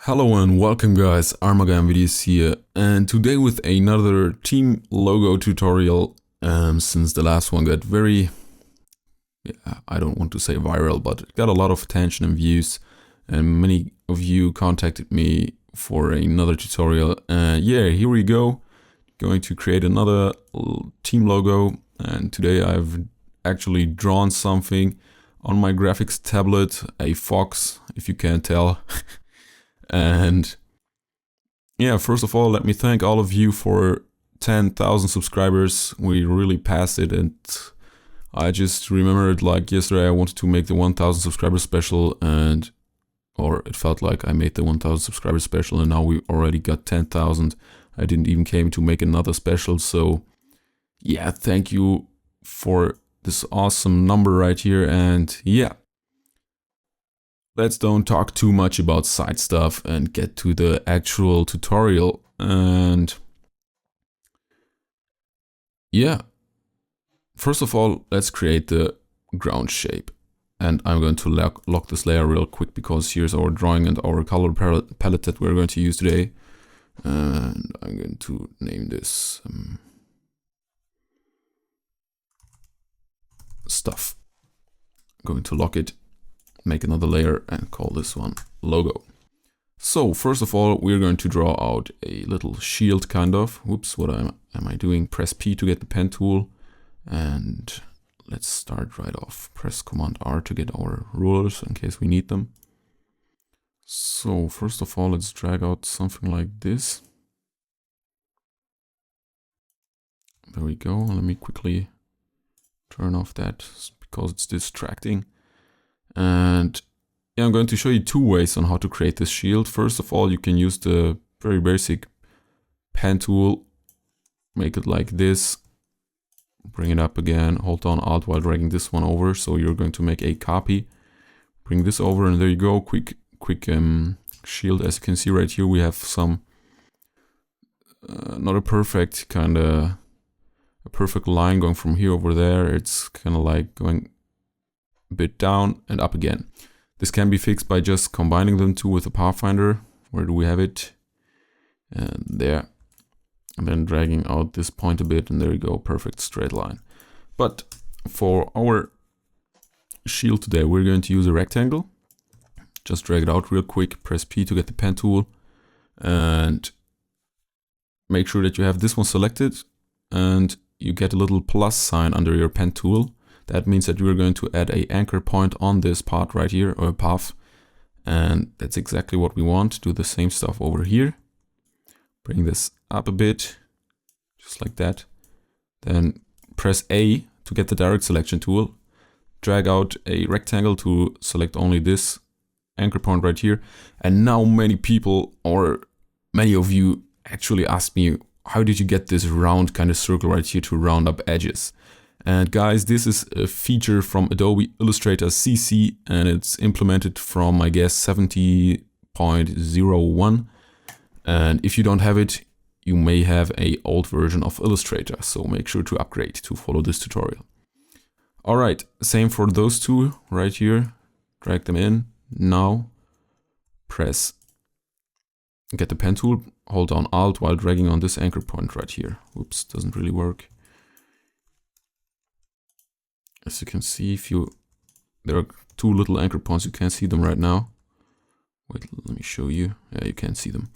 Hello and welcome guys, ArmaganVideos here, and today with another team logo tutorial. Since the last one got very, I don't want to say viral, but it got a lot of attention and views, and many of you contacted me for another tutorial. Yeah, here we go, going to create another team logo, and today I've actually drawn something on my graphics tablet, a fox, if you can't tell. And yeah, first of all, let me thank all of you for 10,000 subscribers. We really passed it, and I just remembered like yesterday I wanted to make the 1,000 subscribers special, or it felt like I made the 1,000 subscribers special, and now we already got 10,000. I didn't even came to make another special, so yeah, thank you for this awesome number right here. And yeah, let's don't talk too much about side stuff and get to the actual tutorial. And yeah, first of all, let's create the ground shape. And I'm going to lock this layer real quick because here's our drawing and our color palette that we're going to use today. And I'm going to name this stuff. I'm going to lock it, make another layer and call this one logo. So first of all, we're going to draw out a little shield kind of. Whoops, what am I doing? Press P to get the pen tool, and let's start right off. Press Command R to get our rulers in case we need them. So first of all, let's drag out something like this. There we go. Let me quickly turn off that because it's distracting. And yeah, I'm going to show you two ways on how to create this shield. First of all, you can use the very basic pen tool, make it like this, bring it up again, hold down Alt while dragging this one over. So you're going to make a copy, bring this over, and there you go. Quick shield. As you can see right here, we have some not a perfect kind of a perfect line going from here over there. It's kind of like going a bit down and up again. This can be fixed by just combining them two with a pathfinder. Where do we have it? And there. And then dragging out this point a bit, and there you go, perfect straight line. But for our shield today, we're going to use a rectangle. Just drag it out real quick, press P to get the pen tool, and make sure that you have this one selected, and you get a little plus sign under your pen tool. That means that we're going to add an anchor point on this part right here, or a path. And that's exactly what we want. Do the same stuff over here. Bring this up a bit, just like that. Then press A to get the direct selection tool. Drag out a rectangle to select only this anchor point right here. And now many people, or many of you, actually asked me, how did you get this round kind of circle right here to round up edges? And guys, this is a feature from Adobe Illustrator CC, and it's implemented from, I guess, 70.01. And if you don't have it, you may have an old version of Illustrator, so make sure to upgrade to follow this tutorial. All right, same for those two right here. Drag them in. Now press, get the pen tool, hold down Alt while dragging on this anchor point right here. Oops, doesn't really work. As you can see, there are two little anchor points, you can't see them right now. Wait, let me show you. Yeah, you can't see them.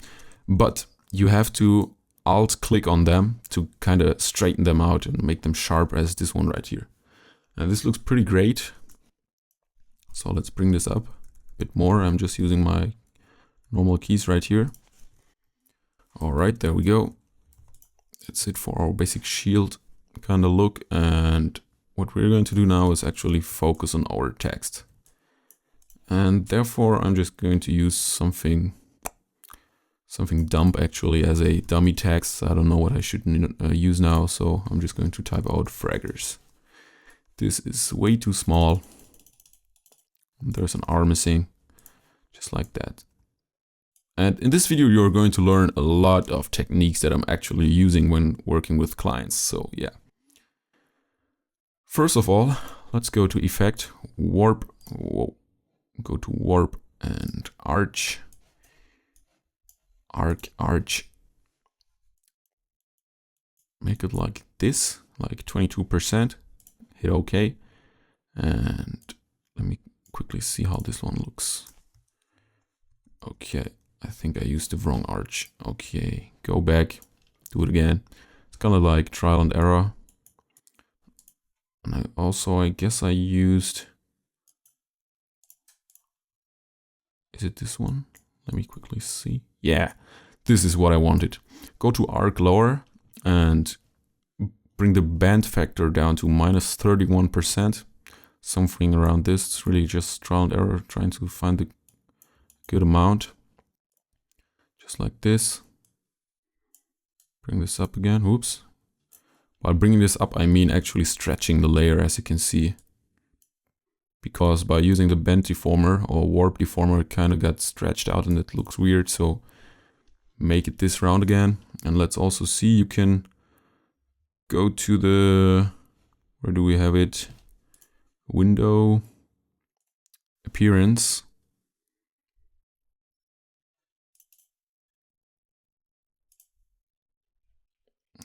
But you have to Alt click on them to kind of straighten them out and make them sharp as this one right here. And this looks pretty great. So let's bring this up a bit more. I'm just using my normal keys right here. All right, there we go. That's it for our basic shield kind of look. And what we're going to do now is actually focus on our text. And therefore, I'm just going to use something dumb actually as a dummy text. I don't know what I should use now, so I'm just going to type out fraggers. This is way too small. There's an R missing, just like that. And in this video, you're going to learn a lot of techniques that I'm actually using when working with clients. So yeah. First of all, let's go to Effect, Warp, go to Warp and Arch. arch. Make it like this, like 22%. Hit OK. And let me quickly see how this one looks. Okay, I think I used the wrong arch. Okay, go back, do it again. It's kind of like trial and error. And I guess I used, is it this one? Let me quickly see. Yeah, this is what I wanted. Go to arc lower and bring the bend factor down to minus 31%. Something around this. It's really just trial and error, trying to find the good amount. Just like this. Bring this up again. Oops. By bringing this up, I mean actually stretching the layer, as you can see. Because by using the bend deformer or warp deformer, it kind of got stretched out and it looks weird. So make it this round again. And let's also see, you can go to the, where do we have it? Window, appearance.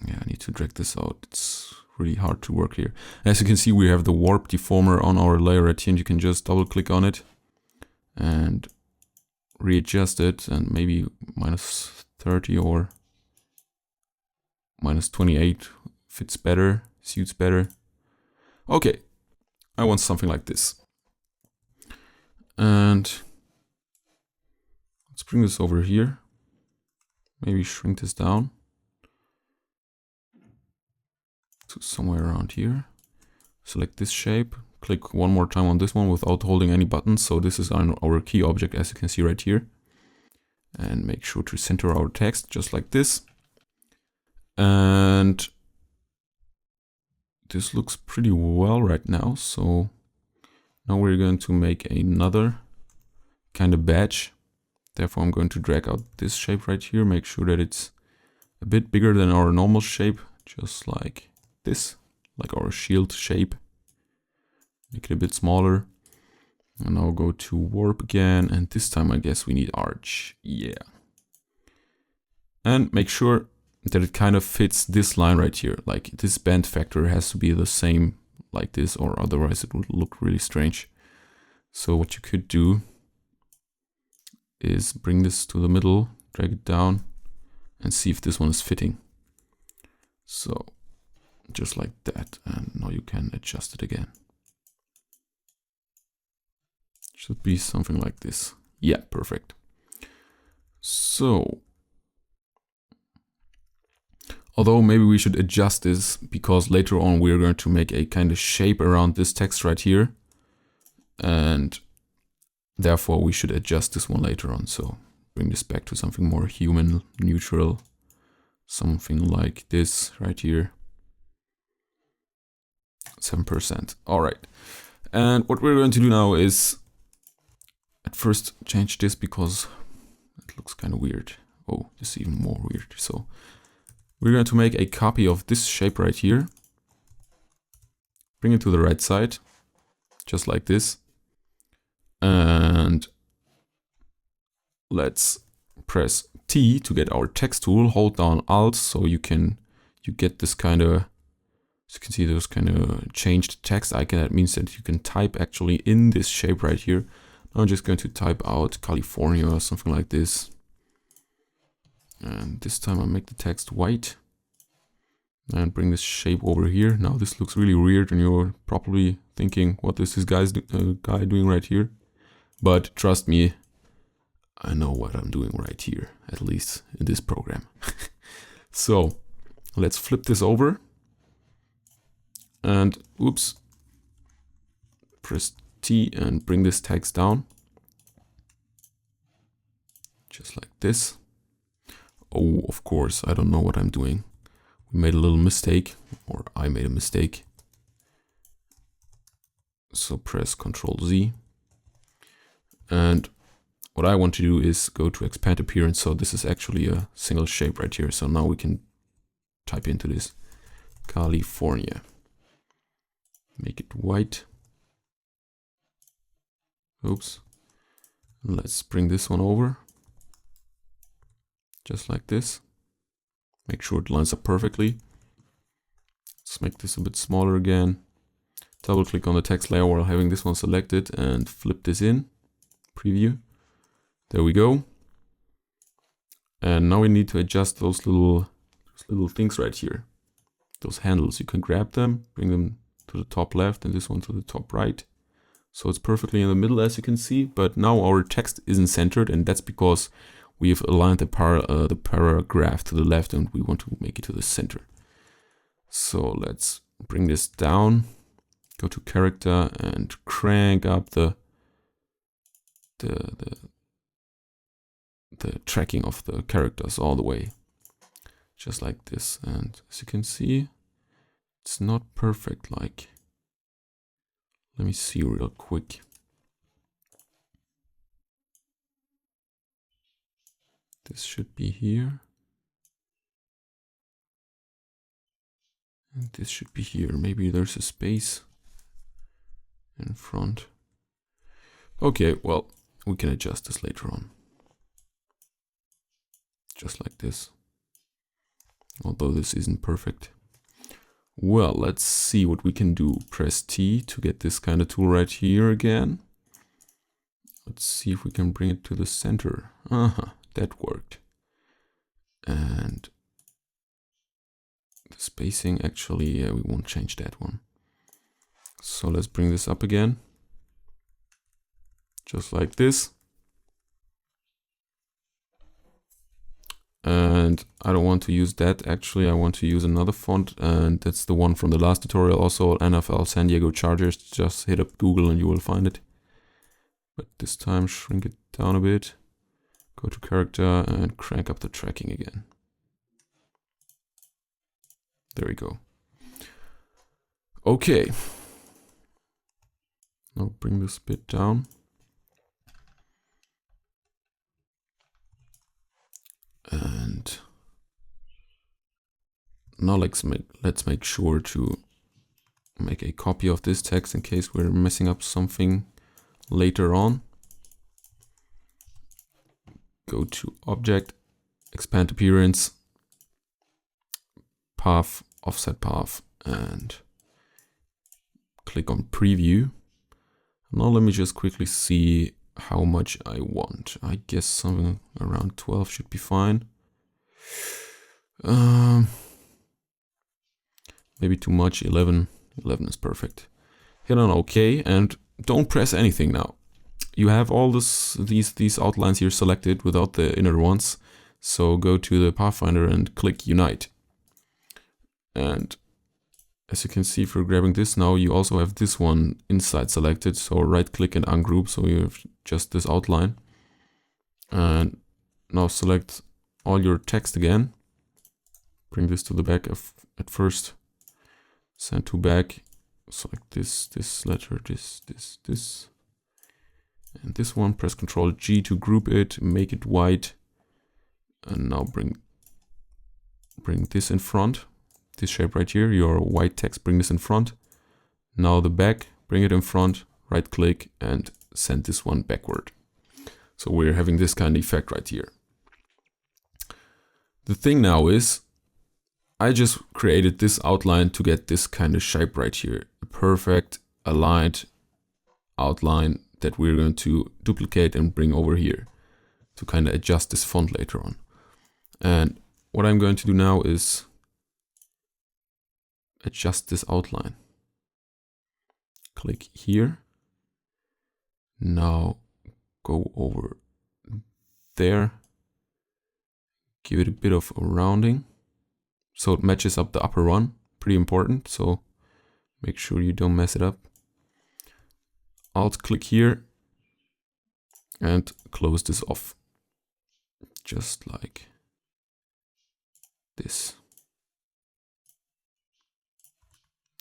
Yeah, I need to drag this out. It's really hard to work here. As you can see, we have the warp deformer on our layer right here, and you can just double click on it and readjust it, and maybe minus 30 or minus 28 fits better, suits better. Okay, I want something like this. And let's bring this over here. Maybe shrink this down to somewhere around here. Select this shape, click one more time on this one without holding any buttons. So this is our key object, as you can see right here. And make sure to center our text just like this. And this looks pretty well right now. So now we're going to make another kind of badge. Therefore, I'm going to drag out this shape right here. Make sure that it's a bit bigger than our normal shape, just like this, like our shield shape. Make it a bit smaller. And I'll go to warp again. And this time I guess we need arch. Yeah. And make sure that it kind of fits this line right here. Like this bend factor has to be the same like this, or otherwise it would look really strange. So what you could do is bring this to the middle, drag it down, and see if this one is fitting. So just like that, and now you can adjust it again. Should be something like this. Yeah, perfect. So, although maybe we should adjust this, because later on we're going to make a kind of shape around this text right here, and therefore we should adjust this one later on. So bring this back to something more human, neutral, something like this right here. 7%. All right. And what we're going to do now is at first change this because it looks kind of weird. Oh, this is even more weird. So we're going to make a copy of this shape right here. Bring it to the right side, just like this. And let's press T to get our text tool. Hold down Alt so you get this kind of, as you can see, those kind of changed text icon. That means that you can type actually in this shape right here. Now I'm just going to type out California or something like this. And this time I'll make the text white and bring this shape over here. Now this looks really weird and you're probably thinking, what is this guy doing right here? But trust me, I know what I'm doing right here, at least in this program. So let's flip this over. And oops, press T and bring this text down. Just like this. Oh, of course, I don't know what I'm doing. We made a little mistake, or I made a mistake. So press Ctrl Z. And what I want to do is go to expand appearance. So this is actually a single shape right here. So now we can type into this California. Make it white. Oops. Let's bring this one over. just like this. Make sure it lines up perfectly. Let's make this a bit smaller again. Double click on the text layer while having this one selected and flip this in. Preview. There we go. And now we need to adjust those little things right here. Those handles. You can grab them, bring them to the top left and this one to the top right. So it's perfectly in the middle, as you can see. But now our text isn't centered, and that's because we have aligned the paragraph to the left and we want to make it to the center. So let's bring this down. Go to character and crank up the tracking of the characters all the way. Just like this. And as you can see, it's not perfect. Like, let me see real quick. This should be here. And this should be here. Maybe there's a space in front. Okay, well, we can adjust this later on. Just like this. Although this isn't perfect. Well, let's see what we can do. Press T to get this kind of tool right here again. Let's see if we can bring it to the center. That worked. And the spacing, actually, we won't change that one. So let's bring this up again. Just like this. And I don't want to use that. Actually, I want to use another font, and that's the one from the last tutorial. Also, NFL San Diego Chargers. Just hit up Google and you will find it. But this time, shrink it down a bit. Go to character and crank up the tracking again. There we go. Okay. Now bring this bit down. And now let's make sure to make a copy of this text in case we're messing up something later on. Go to Object, Expand Appearance, Path, Offset Path, and click on Preview. Now let me just quickly see how much I want. I guess something around 12 should be fine. Maybe too much. 11 is perfect. Hit on OK and don't press anything now. You have all these outlines here selected without the inner ones. So go to the Pathfinder and click Unite. And as you can see, for grabbing this now, you also have this one inside selected. So right click and ungroup. So you have just this outline. And now select all your text again. Bring this to the back at first. Send to back. Select this letter, this. And this one, press Ctrl G to group it, make it white. And now bring this in front. This shape right here, your white text, bring this in front. Now the back, bring it in front, right click and send this one backward. So we're having this kind of effect right here. The thing now is, I just created this outline to get this kind of shape right here. A perfect aligned outline that we're going to duplicate and bring over here to kind of adjust this font later on. And what I'm going to do now is adjust this outline. Click here. Now go over there. Give it a bit of a rounding so it matches up the upper one. Pretty important, so make sure you don't mess it up. Alt click here and close this off. Just like this.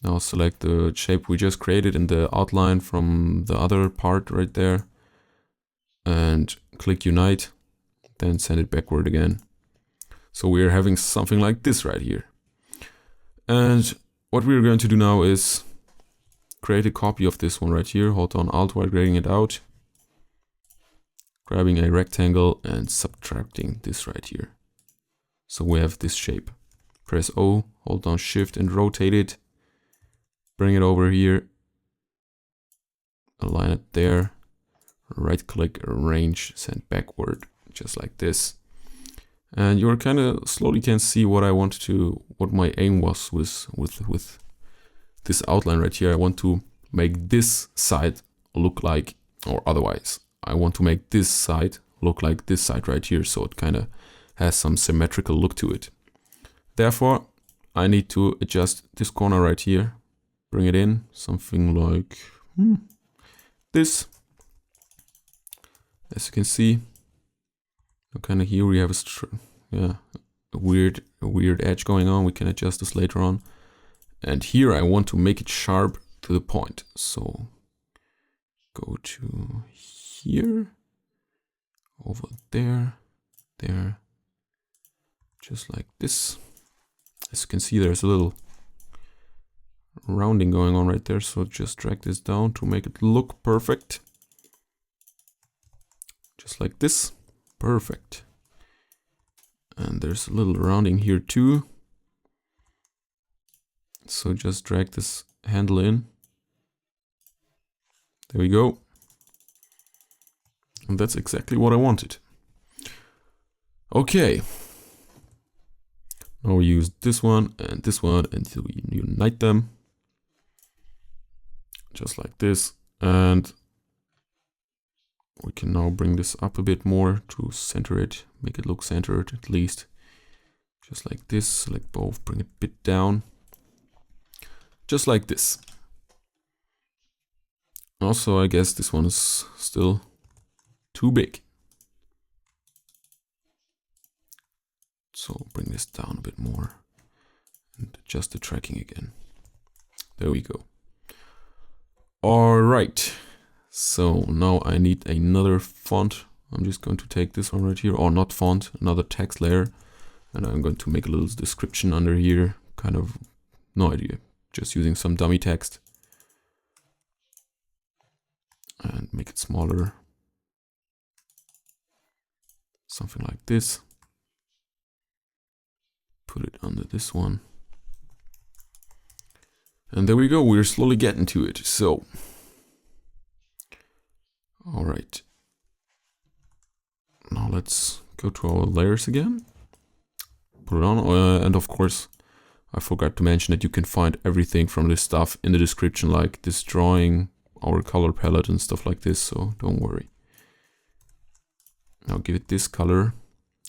Now select the shape we just created in the outline from the other part right there. And click Unite. Then send it backward again. So we're having something like this right here. And what we're going to do now is create a copy of this one right here. Hold on Alt while grading it out. Grabbing a rectangle and subtracting this right here. So we have this shape. Press O, hold down Shift and rotate it. Bring it over here. Align it there. Right click, arrange, send backward, just like this. And you're kind of slowly can see what I want to, what my aim was with this outline right here. I want to make this side look like, or otherwise, I want to make this side look like this side right here. So it kind of has some symmetrical look to it. Therefore, I need to adjust this corner right here, bring it in, something like this. As you can see, kind of here we have a weird edge going on. We can adjust this later on. And here I want to make it sharp to the point. So go to here, over there, there, just like this. As you can see, there's a little rounding going on right there. So just drag this down to make it look perfect. Just like this. Perfect. And there's a little rounding here too. So just drag this handle in. There we go. And that's exactly what I wanted. Okay. Now we use this one and we unite them. Just like this. And we can now bring this up a bit more to center it, make it look centered at least. Just like this, select both, bring it a bit down. Just like this. Also, I guess this one is still too big. So bring this down a bit more and adjust the tracking again. There we go. All right. So now I need another font. I'm just going to take this one right here, or not font, another text layer. And I'm going to make a little description under here. Kind of, no idea, just using some dummy text. And make it smaller. Something like this. Put it under this one. And there we go, we're slowly getting to it. So, all right. Now let's go to our layers again. Put it on, and of course, I forgot to mention that you can find everything from this stuff in the description, like this drawing, our color palette and stuff like this, so don't worry. Now give it this color,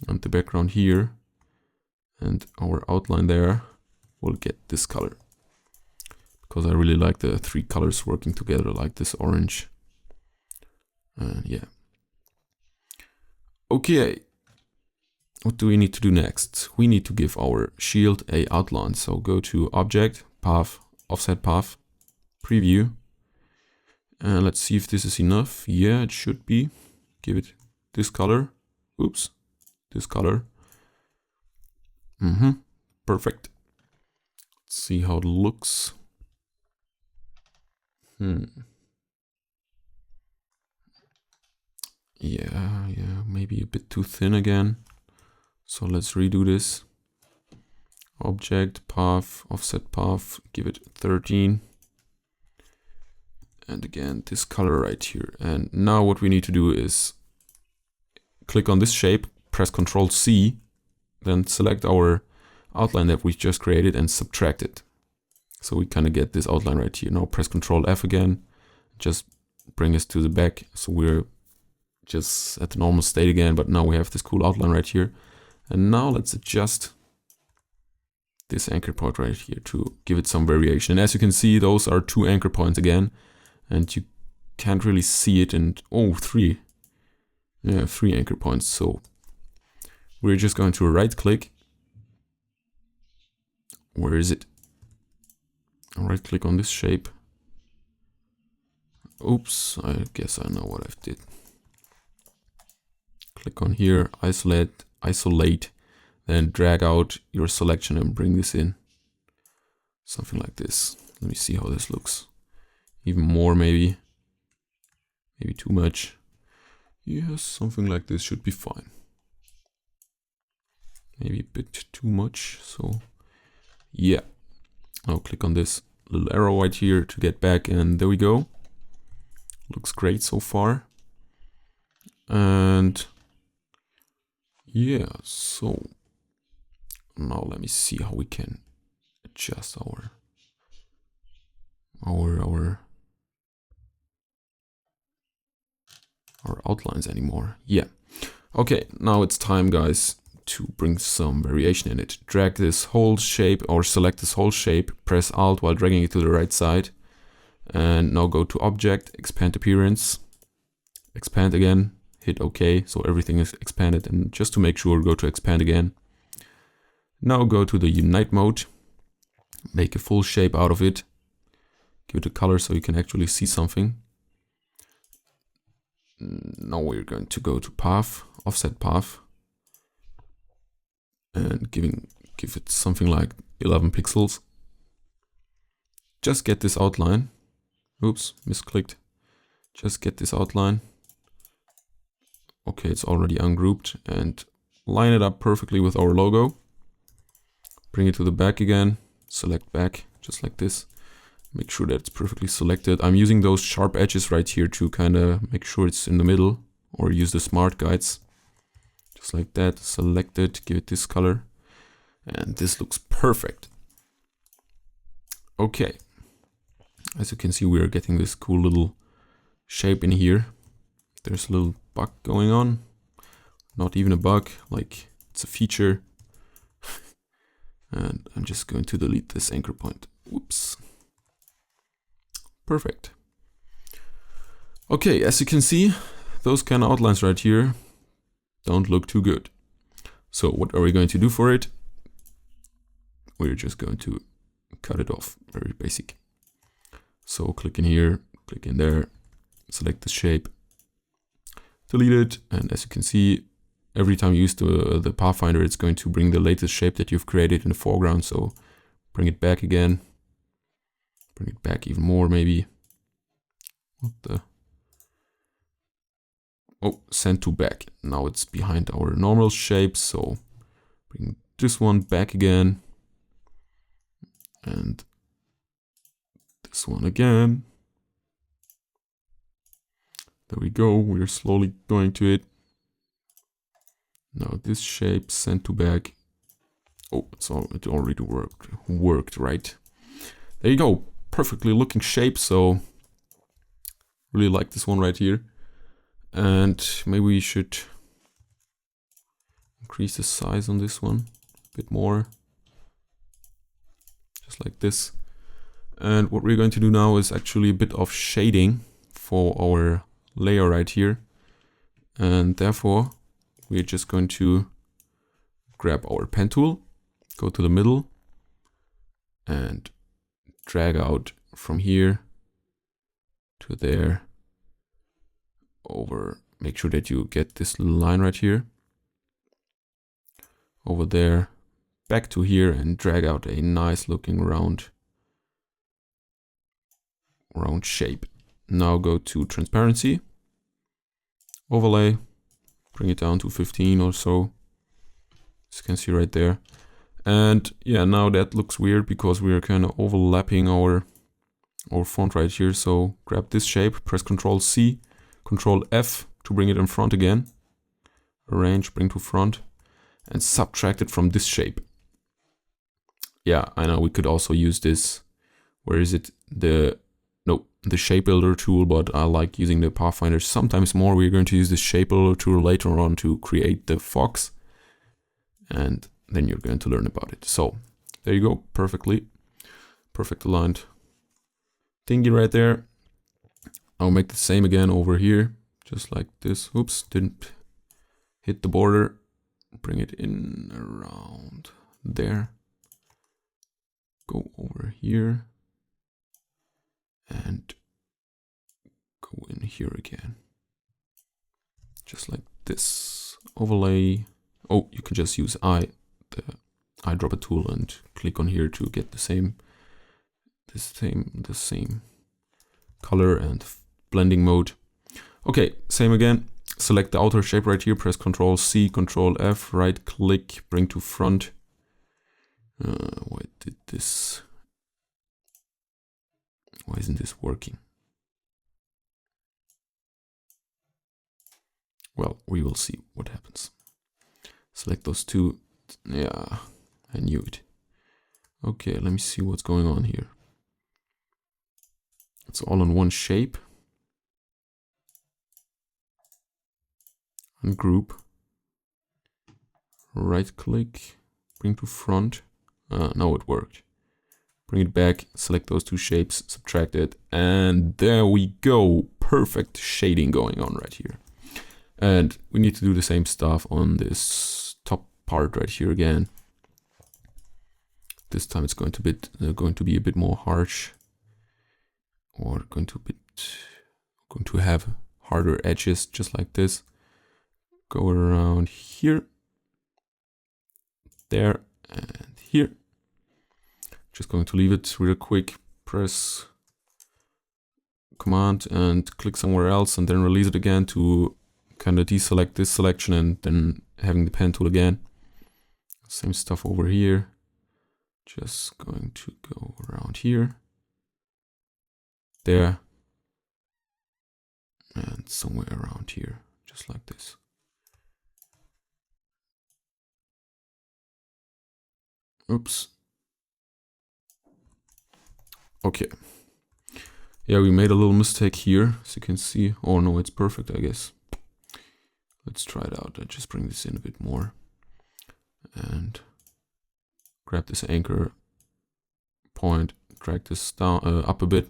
and the background here, and our outline there will get this color. Because I really like the three colors working together, like this orange. And yeah. Okay. What do we need to do next? We need to give our shield a outline. So go to Object, Path, Offset Path, Preview. And let's see if this is enough. Yeah, it should be. Give it this color. Oops. This color. Perfect. Let's see how it looks. Yeah, maybe a bit too thin again. So let's redo this. Object, Path, Offset Path, give it 13. And again, this color right here. And now what we need to do is click on this shape, press Ctrl C, then select our outline that we just created and subtract it. So we kind of get this outline right here. Now press Ctrl F again, just bring us to the back. So we're just at the normal state again, but now we have this cool outline right here. And now let's adjust this anchor point right here to give it some variation. And as you can see, those are 2 anchor points again, and you can't really see it. And oh, 3. Yeah, 3 anchor points. So we're just going to right click. Where is it? Right click on this shape. Oops, I guess I know what I did. Click on here, isolate, then drag out your selection and bring this in. Something like this. Let me see how this looks. Even more maybe. Maybe too much. Yes, something like this should be fine. maybe a bit too much. So yeah, I'll click on this little arrow right here to get back, and there we go. Looks great so far. And yeah, so now let me see how we can adjust our outlines anymore. Yeah. Okay, now it's time, guys, to bring some variation in it. Drag this whole shape, or select this whole shape, press Alt while dragging it to the right side. And now go to Object, Expand Appearance, expand again, hit OK, so everything is expanded. And just to make sure, go to Expand again. Now go to the Unite mode, make a full shape out of it, give it a color so you can actually see something. Now we're going to go to Path, Offset Path, and give it something like 11 pixels. Just get this outline. Oops, misclicked. Just get this outline. Okay, it's already ungrouped, and line it up perfectly with our logo. Bring it to the back again, select back, just like this. Make sure that it's perfectly selected. I'm using those sharp edges right here to kind of make sure it's in the middle, or use the smart guides. Just like that, select it, give it this color, and this looks perfect. Okay, as you can see, we are getting this cool little shape in here. There's a little bug going on. Not even a bug, like it's a feature. And I'm just going to delete this anchor point. Whoops. Perfect. Okay, as you can see, those kind of outlines right here don't look too good. So what are we going to do for it? We're just going to cut it off. Very basic. So click in here, click in there, select the shape, delete it, and as you can see, every time you use the Pathfinder, it's going to bring the latest shape that you've created in the foreground. So bring it back again. Bring it back even more, maybe. What the? Oh, send to back. Now it's behind our normal shape. So bring this one back again. And this one again. There we go. We're slowly going to it. Now this shape, send to back. Oh, it already worked, right? There you go. Perfectly looking shape. So really like this one right here. And maybe we should increase the size on this one a bit more. Just like this. And what we're going to do now is actually a bit of shading for our layer right here. And therefore, we're just going to grab our pen tool, go to the middle, and drag out from here to there, over. Make sure that you get this little line right here, over there, back to here, and drag out a nice looking round shape. Now go to transparency, overlay, bring it down to 15 or so, as you can see right there. And yeah, now that looks weird because we are kind of overlapping our font right here. So grab this shape, press Ctrl C, Ctrl F to bring it in front again. Arrange, bring to front, and subtract it from this shape. Yeah, I know we could also use this. Where is it? The shape builder tool, but I like using the Pathfinder sometimes more. We're going to use the shape builder tool later on to create the fox, and then you're going to learn about it. So there you go, perfect aligned thingy right there. I'll make the same again over here, just like this. Oops, didn't hit the border. Bring it in around there. Go over here. And go in here again. Just like this. Overlay. Oh, you can just use the eyedropper tool and click on here to get the same color and blending mode. Okay, same again. select the outer shape right here, press Ctrl C, Ctrl F, right click, bring to front. Why isn't this working? Well, we will see what happens. Select those two. Yeah, I knew it. Okay, let me see what's going on here. It's all in one shape. Ungroup. Right click, bring to front. Now it worked. Bring it back, select those two shapes, subtract it, and there we go. Perfect shading going on right here. And we need to do the same stuff on this top part right here again. This time it's going to be a bit more harsh, or going to have harder edges, just like this. Go around here, there, and here. Just going to leave it real quick. Press Command and click somewhere else, and then release it again to kind of deselect this selection, and then having the pen tool again. Same stuff over here. Just going to go around here, there, and somewhere around here, just like this. Oops. Okay. Yeah, we made a little mistake here, as you can see. Oh no, it's perfect, I guess. Let's try it out. I just bring this in a bit more and grab this anchor point, drag this down up a bit.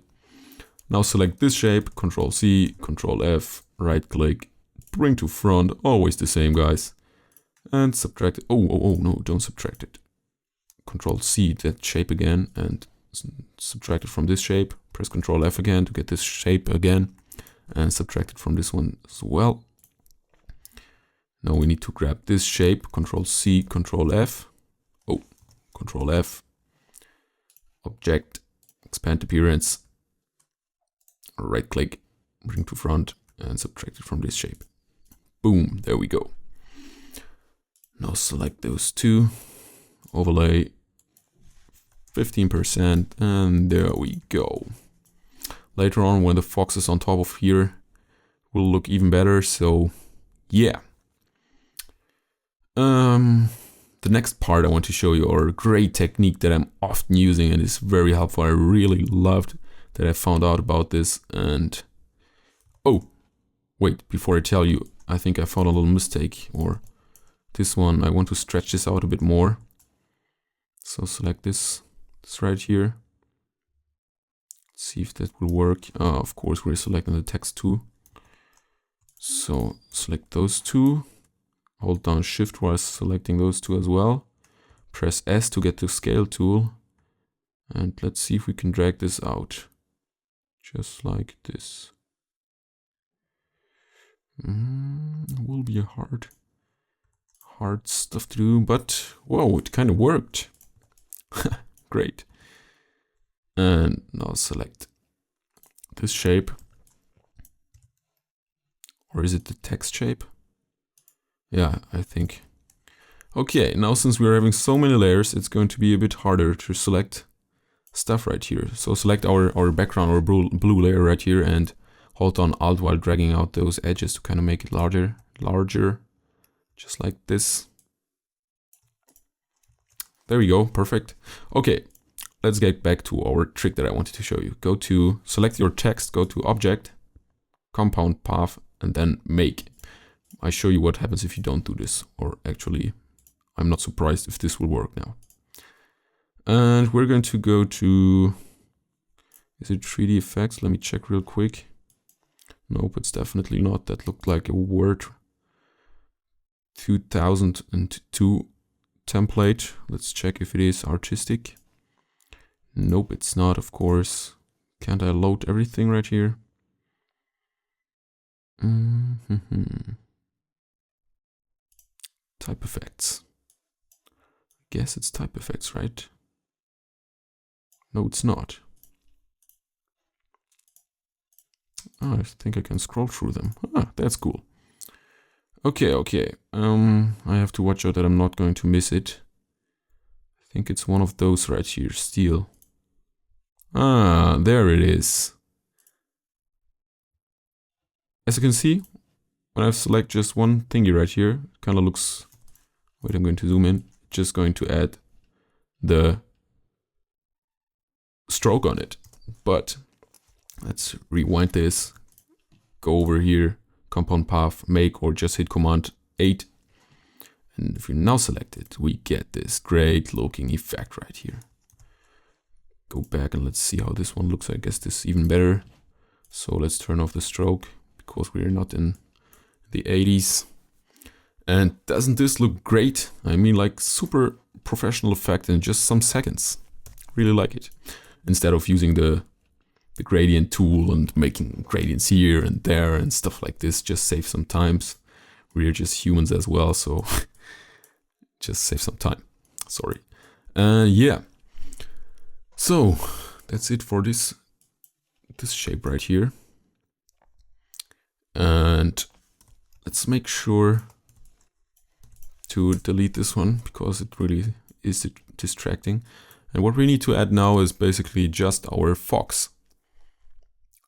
Now select this shape, Ctrl C, Ctrl F, right click, bring to front, always the same, guys, and subtract it. Oh no, don't subtract it. Ctrl C that shape again and subtract it from this shape. Press Ctrl F again to get this shape again and subtract it from this one as well. Now we need to grab this shape, Ctrl C, Ctrl F. Oh, Ctrl F. Object, expand appearance. Right click, bring to front and subtract it from this shape. Boom, there we go. Now select those two, overlay 15%, and there we go. Later on, when the fox is on top of here, will look even better. So yeah. The next part I want to show you, or a great technique that I'm often using and is very helpful. I really loved that I found out about this. And oh, wait, before I tell you, I think I found a little mistake, or this one, I want to stretch this out a bit more. So select this right here. Let's see if that will work. Of course, we're selecting the text too. So select those two. Hold down Shift while selecting those two as well. Press S to get the scale tool. And let's see if we can drag this out. Just like this. Will be a hard stuff to do, but whoa, it kind of worked. Great. And now select this shape. Or is it the text shape? Yeah, I think. Okay, now since we're having so many layers, it's going to be a bit harder to select stuff right here. So select our background or blue layer right here and hold down Alt while dragging out those edges to kind of make it larger, just like this. There we go, perfect. Okay, let's get back to our trick that I wanted to show you. Go to, select your text, go to Object, Compound Path, and then Make. I show you what happens if you don't do this, or actually, I'm not surprised if this will work now. And we're going to go to, is it 3D effects? Let me check real quick. Nope, it's definitely not. That looked like a Word 2002 template. Let's check if it is artistic. Nope, it's not, of course. Can't I load everything right here? Type effects. Guess it's type effects, right? No, it's not. Oh, I think I can scroll through them. Ah, that's cool. Okay. I have to watch out that I'm not going to miss it. I think it's one of those right here, steel. Ah, there it is. As you can see, when I select just one thingy right here, it kind of looks... Wait, I'm going to zoom in. Just going to add the stroke on it. But let's rewind this. Go over here, compound path, make, or just hit Command 8. And if we now select it, we get this great looking effect right here. Go back and let's see how this one looks. I guess this is even better. So let's turn off the stroke because we're not in the 80s. And doesn't this look great? I mean, like super professional effect in just some seconds. Really like it. Instead of using the gradient tool and making gradients here and there and stuff like this, just save some times. We're just humans as well, so just save some time. Sorry. Yeah. So that's it for this shape right here. And let's make sure to delete this one because it really is distracting. And what we need to add now is basically just our fox.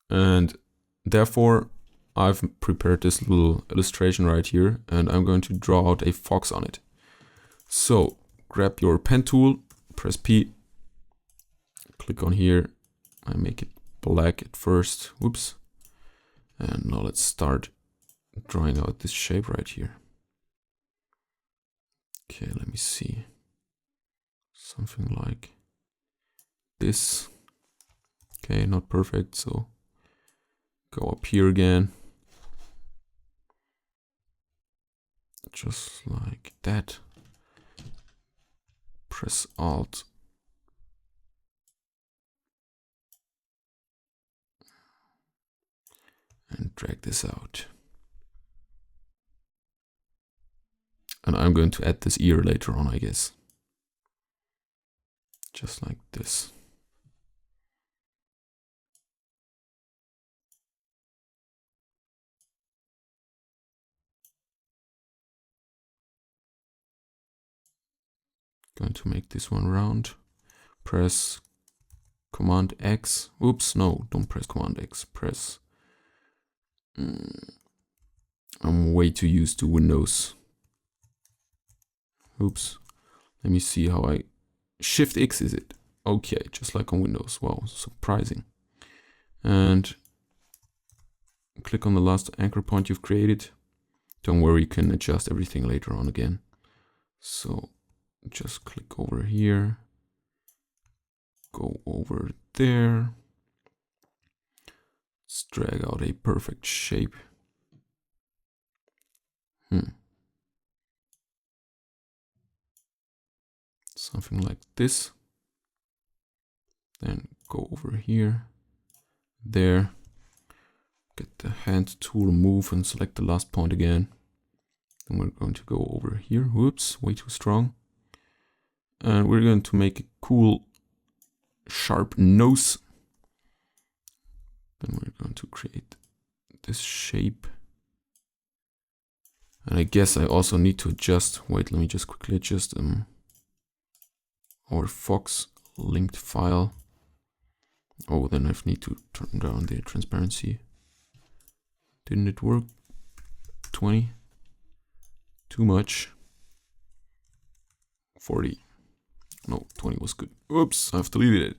And therefore I've prepared this little illustration right here and I'm going to draw out a fox on it. So grab your pen tool, press P, click on here. I make it black at first. Whoops. And now let's start drawing out this shape right here. Okay, let me see. Something like this. Okay, not perfect, so go up here again. Just like that. Press Alt. And drag this out. And I'm going to add this ear later on, I guess. Just like this. Going to make this one round. Press Command X. Oops, no, don't press Command X. Press... I'm way too used to Windows. Oops. Let me see how I... Shift X is it? Okay, just like on Windows. Wow, surprising. And click on the last anchor point you've created. Don't worry, you can adjust everything later on again. So just click over here. Go over there. Let's drag out a perfect shape. Something like this. Then go over here, there, get the hand tool, move and select the last point again. Then we're going to go over here. Whoops, way too strong. And we're going to make a cool sharp nose. Then we're going to create this shape. And I guess I also need to adjust, wait, let me just quickly adjust our Fox linked file. Oh, then I need to turn down the transparency. Didn't it work? 20. Too much. 40. No, 20 was good. Oops, I've deleted it.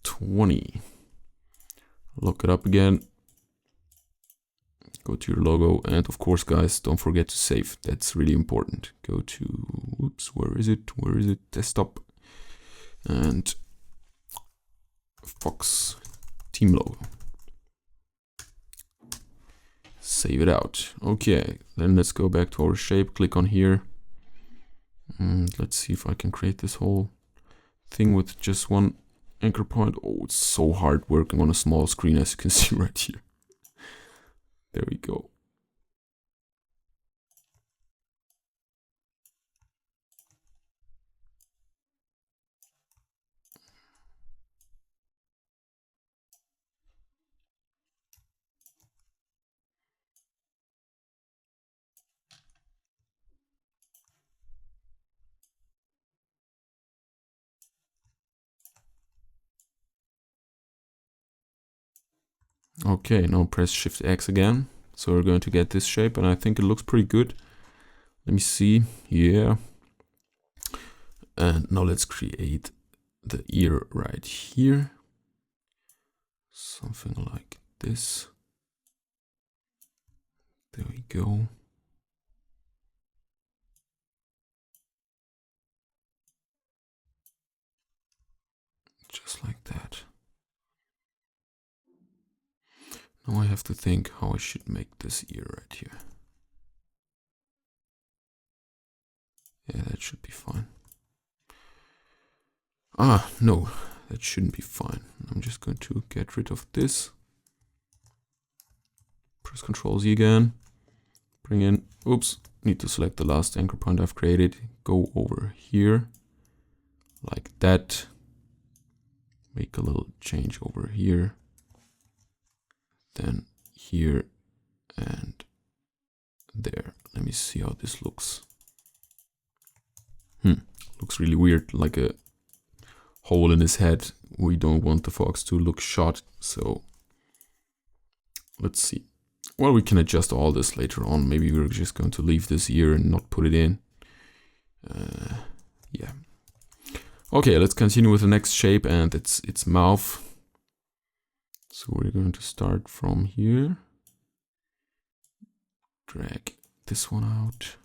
20. Look it up again. Go to your logo. And of course, guys, don't forget to save. That's really important. Go to, whoops, where is it? Where is it? Desktop. And Fox team logo. Save it out. Okay, then let's go back to our shape. Click on here. And let's see if I can create this whole thing with just one anchor point. Oh, it's so hard working on a small screen, as you can see right here. There we go. Okay, now press Shift X again. So we're going to get this shape, and I think it looks pretty good. Let me see. Yeah. And now let's create the ear right here. Something like this. There we go. Just like that. Now I have to think how I should make this ear right here. Yeah, that should be fine. Ah, no, that shouldn't be fine. I'm just going to get rid of this. Press Ctrl Z again. Bring in, oops, need to select the last anchor point I've created. Go over here, like that. Make a little change over here. Then here and there. Let me see how this looks. Looks really weird, like a hole in his head. We don't want the fox to look shot, so let's see. Well, we can adjust all this later on. Maybe we're just going to leave this here and not put it in. Yeah. Okay, let's continue with the next shape, and it's its mouth. So we're going to start from here. Drag this one out.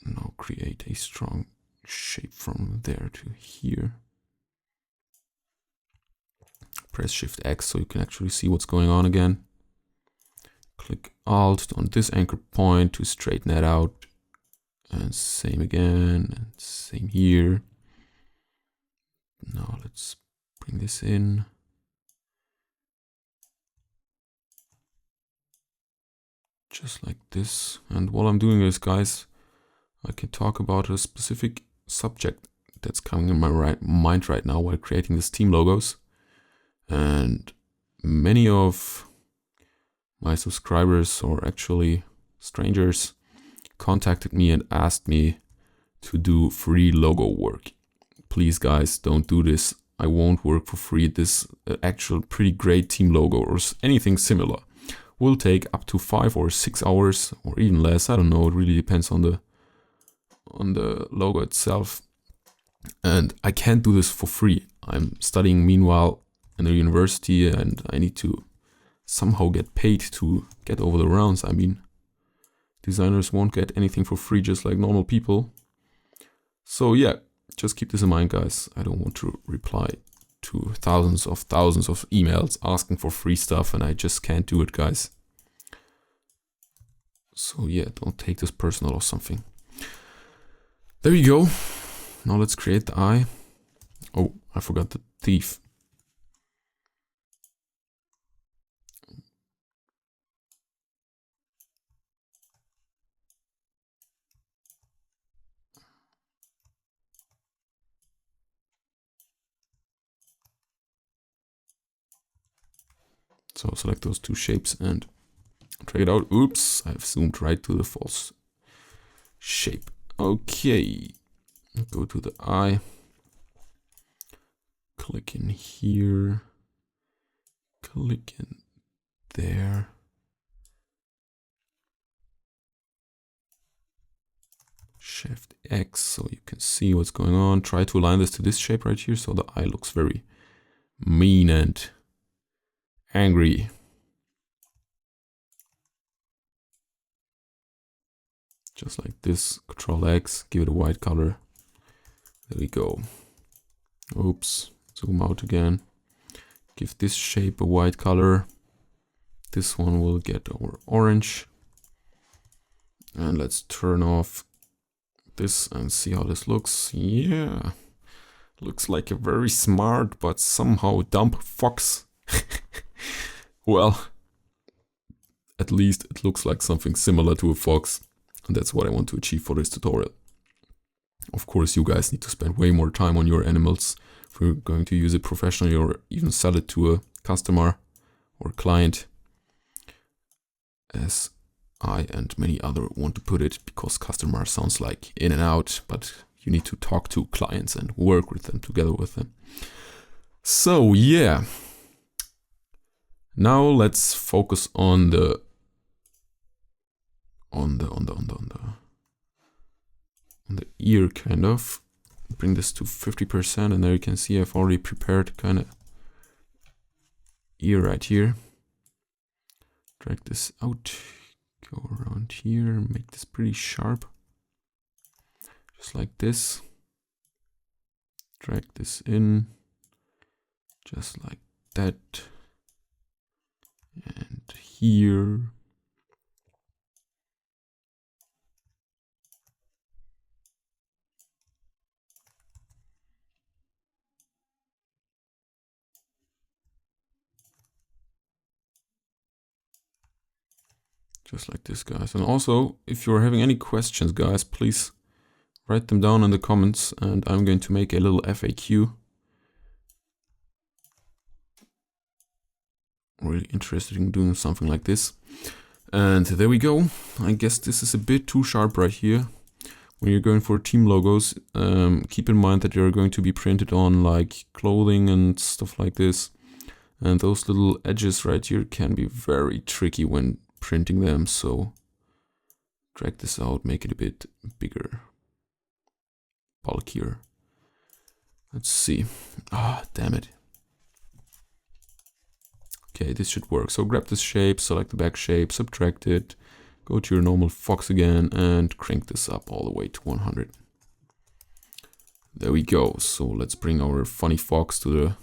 Now create a strong shape from there to here. Press Shift X so you can actually see what's going on again. Click Alt on this anchor point to straighten that out. And same again, and same here. Now let's bring this in. Just like this. And while I'm doing this, guys, I can talk about a specific subject that's coming in my mind right now while creating these team logos. And many of my subscribers, or actually strangers, contacted me and asked me to do free logo work. Please, guys, don't do this. I won't work for free. This actual pretty great team logo or anything similar will take up to 5 or 6 hours, or even less. I don't know. It really depends on the logo itself. And I can't do this for free. I'm studying meanwhile in a university, and I need to somehow get paid to get over the rounds. I mean, designers won't get anything for free, just like normal people. So yeah, just keep this in mind, guys. I don't want to reply to thousands of emails asking for free stuff, and I just can't do it, guys. So yeah, don't take this personal or something. There you go. Now let's create the eye. Oh, I forgot the teeth. So select those two shapes and drag it out. Oops, I've zoomed right to the false shape. Okay, go to the eye. Click in here. Click in there. Shift X so you can see what's going on. Try to align this to this shape right here so the eye looks very mean and angry. Just like this. Control X, give it a white color. There we go. Oops, zoom out again. Give this shape a white color. This one will get our orange. And let's turn off this and see how this looks. Yeah, looks like a very smart but somehow dumb fox. Well, at least it looks like something similar to a fox, and that's what I want to achieve for this tutorial. Of course, you guys need to spend way more time on your animals if you're going to use it professionally or even sell it to a customer or client, as I and many other want to put it, because customer sounds like in and out, but you need to talk to clients and work with them, together with them. So yeah, Now let's focus on the ear, kind of. Bring this to 50%, and there you can see I've already prepared kind of ear right here. Drag this out, go around here, make this pretty sharp. Just like this. Drag this in, just like that. And here. Just like this, guys. And also, if you're having any questions, guys, please write them down in the comments, and I'm going to make a little FAQ. Really interested in doing something like this. And there we go. I guess this is a bit too sharp right here. When you're going for team logos, keep in mind that they're going to be printed on like clothing and stuff like this. And those little edges right here can be very tricky when printing them. So drag this out, make it a bit bigger, bulkier. Let's see. Ah, damn it. Okay, this should work. So grab this shape, select the back shape, subtract it, go to your normal fox again, and crank this up all the way to 100. There we go. So let's bring our funny fox to the...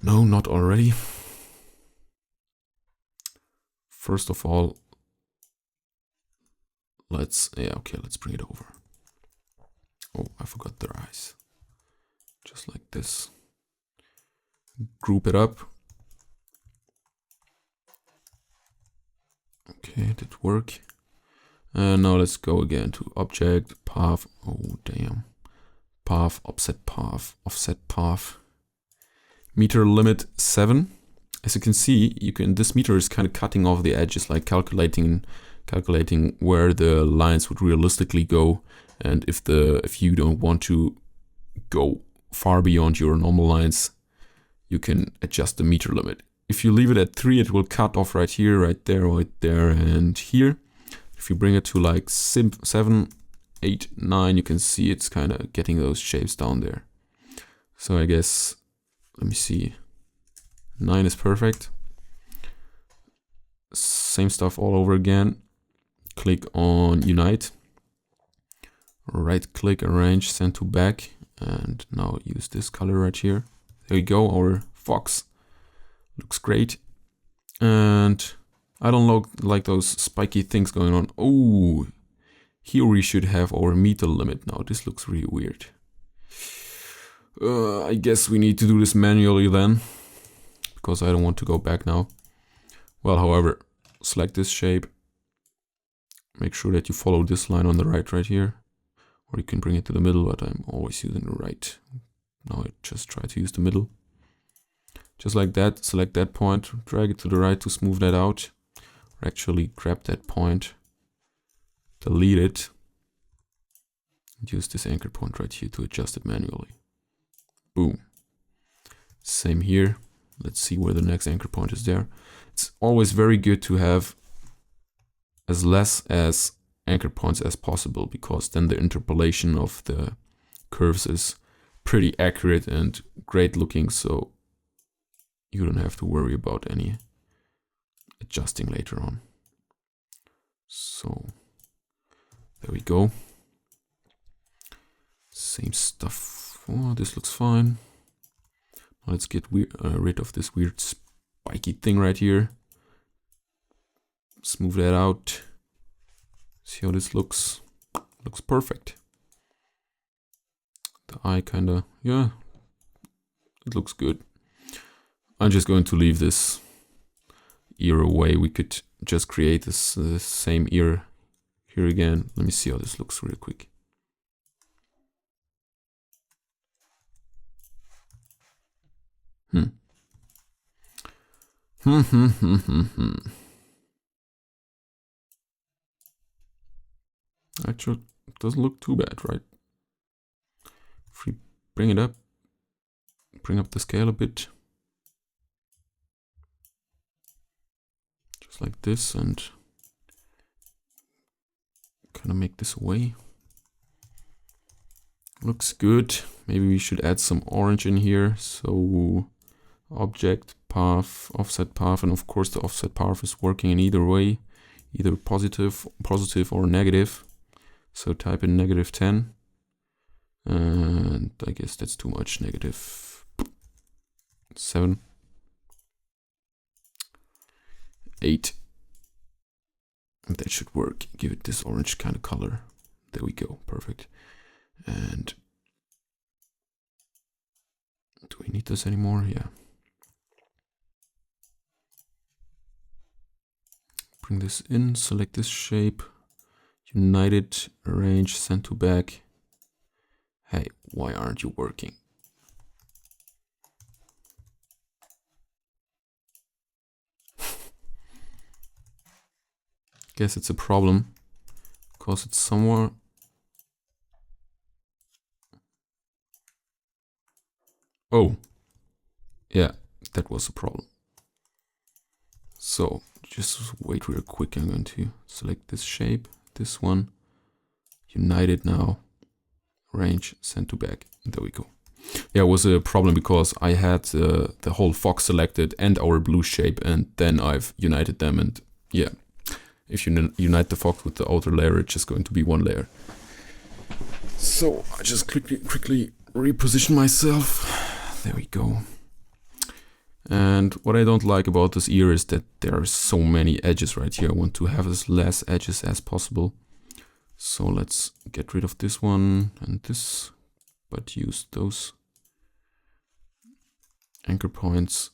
No, not already. First of all, let's bring it over. Oh, I forgot their eyes. Just like this. Group it up. Okay, did work. And now let's go again to object, path. Oh, damn. Path, offset path. Meter limit 7. As you can see, this meter is kind of cutting off the edges, like calculating where the lines would realistically go, and if you don't want to go far beyond your normal lines, you can adjust the meter limit. If you leave it at 3, it will cut off right here, right there, and here. If you bring it to like 7, 8, 9, you can see it's kind of getting those shapes down there. So I guess, let me see, 9 is perfect. Same stuff all over again. Click on Unite. Right click, arrange, send to back. And now use this color right here. There you go, our fox. Looks great. And I don't like those spiky things going on. Oh, here we should have our meter limit now. This looks really weird. I guess we need to do this manually then, because I don't want to go back now. Well, however, select this shape. Make sure that you follow this line on the right here. Or you can bring it to the middle, but I'm always using the right. Now I just try to use the middle. Just like that, select that point, drag it to the right to smooth that out. Or actually grab that point, delete it, and use this anchor point right here to adjust it manually. Boom. Same here. Let's see where the next anchor point is there. It's always very good to have as less as anchor points as possible, because then the interpolation of the curves is pretty accurate and great looking, so you don't have to worry about any adjusting later on. So there we go. Same stuff. Oh, this looks fine. Now let's get rid of this weird spiky thing right here. Smooth that out. See how this looks. Looks perfect. The eye kinda, yeah, it looks good. I'm just going to leave this ear away. We could just create this same ear here again. Let me see how this looks real quick. Actually, it doesn't look too bad, right? If we bring it up, bring up the scale a bit. just like this, and kind of make this away. Looks good. Maybe we should add some orange in here. So object path, offset path, and of course the offset path is working in either way, either positive or negative. So type in -10, and I guess that's too much, -7, 8, and that should work. Give it this orange kind of color. There we go, perfect. And do we need this anymore? Yeah. Bring this in, select this shape, unite it, arrange, send to back. Hey, why aren't you working? Guess it's a problem, because it's somewhere. Oh, yeah, that was a problem. So just wait real quick. I'm going to select this shape, this one, unite it now, arrange, send to back. There we go. Yeah, it was a problem because I had the whole fox selected and our blue shape, and then I've united them. And yeah, if you unite the fox with the outer layer, it's just going to be one layer. So I just quickly reposition myself. There we go. And what I don't like about this ear is that there are so many edges right here. I want to have as less edges as possible. So let's get rid of this one and this, but use those anchor points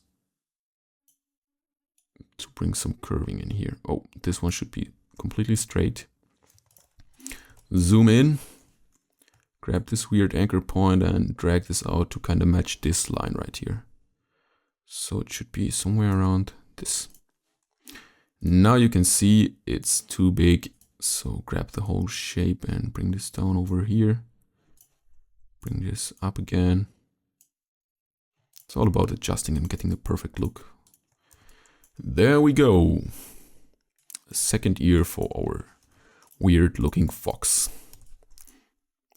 to bring some curving in here. Oh, this one should be completely straight. Zoom in, grab this weird anchor point and drag this out to kind of match this line right here. So it should be somewhere around this. Now you can see it's too big. So grab the whole shape and bring this down over here. Bring this up again. It's all about adjusting and getting the perfect look. There we go. A second ear for our weird looking fox.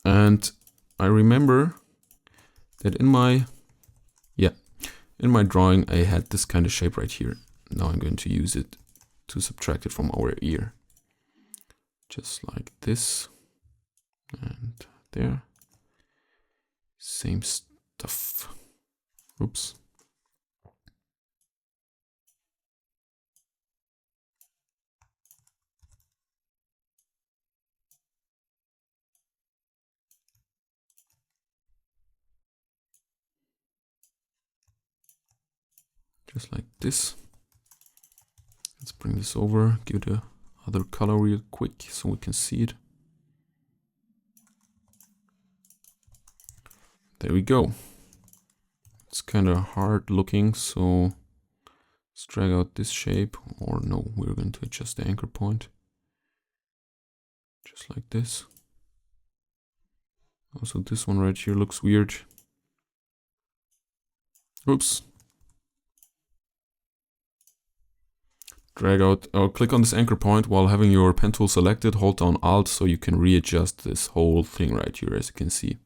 And I remember that in my drawing I had this kind of shape right here. Now I'm going to use it to subtract it from our ear. Just like this. And there. Same stuff. Oops. Just like this. Let's bring this over, give it a other color real quick so we can see it. There we go. It's kind of hard looking, so let's drag out this shape, or no, we're going to adjust the anchor point. Just like this. Also this one right here looks weird. Oops. Drag out, or click on this anchor point while having your pen tool selected, hold down Alt so you can readjust this whole thing right here, as you can see.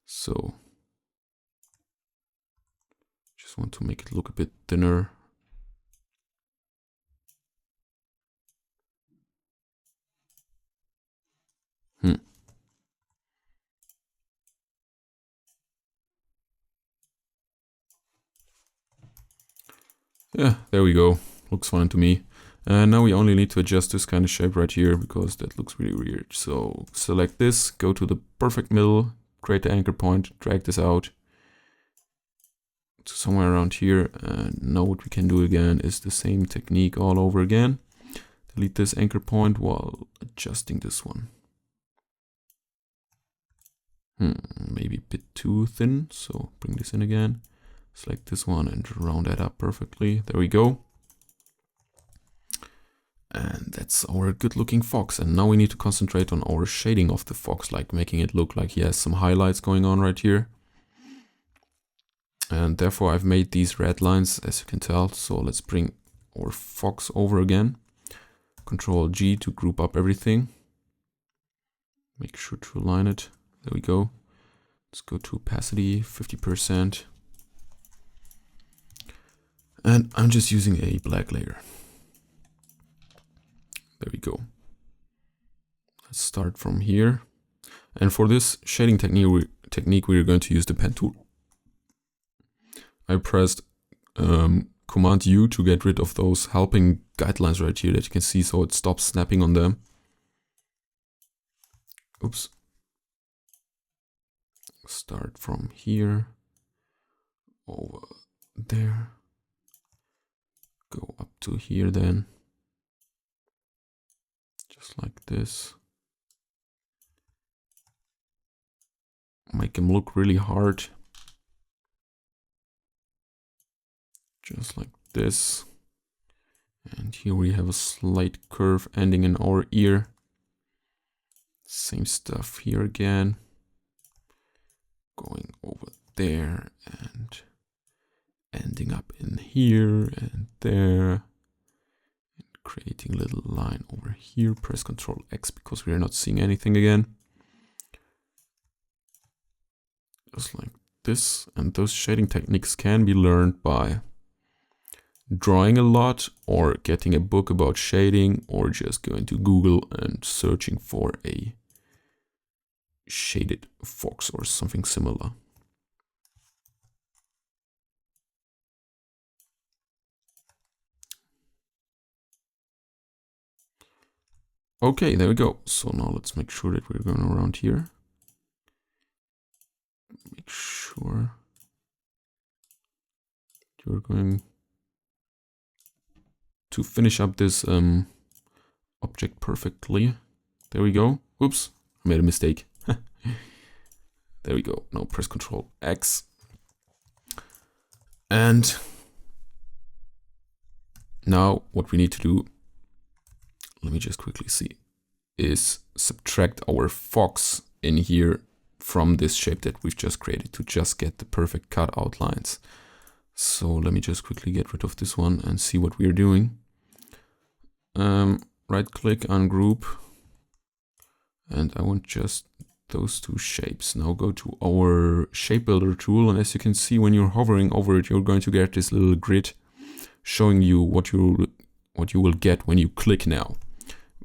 So, just want to make it look a bit thinner. Yeah, there we go. Looks fine to me. And now we only need to adjust this kind of shape right here because that looks really weird. So select this, go to the perfect middle, create the anchor point, drag this out to somewhere around here. And now what we can do again is the same technique all over again. Delete this anchor point while adjusting this one. Maybe a bit too thin, so bring this in again. Select this one and round that up perfectly. There we go. And that's our good looking fox. And now we need to concentrate on our shading of the fox, like making it look like he has some highlights going on right here. And therefore I've made these red lines, as you can tell. So let's bring our fox over again. Control G to group up everything. Make sure to align it. There we go. Let's go to opacity, 50%. And I'm just using a black layer. There we go. Let's start from here. And for this shading technique, we're going to use the pen tool. I pressed Command U to get rid of those helping guidelines right here that you can see, so it stops snapping on them. Oops. Start from here, over there, go up to here then, just like this. Make them look really hard. Just like this. And here we have a slight curve ending in our ear. Same stuff here again. Going over there and ending up in here and there. And creating a little line over here. Press Ctrl X because we are not seeing anything again. Just like this. And those shading techniques can be learned by drawing a lot, or getting a book about shading, or just going to Google and searching for a shaded fox or something similar. Okay, there we go. So now let's make sure that we're going around here. Make sure you're going to finish up this object perfectly. There we go. Oops, I made a mistake. There we go. Now press Ctrl X. And now what we need to do, let me just quickly see, is subtract our fox in here from this shape that we've just created to just get the perfect cut outlines. So let me just quickly get rid of this one and see what we're doing. Right click, ungroup, and I want just those two shapes. Now go to our shape builder tool, and as you can see, when you're hovering over it, you're going to get this little grid showing you what you will get when you click now.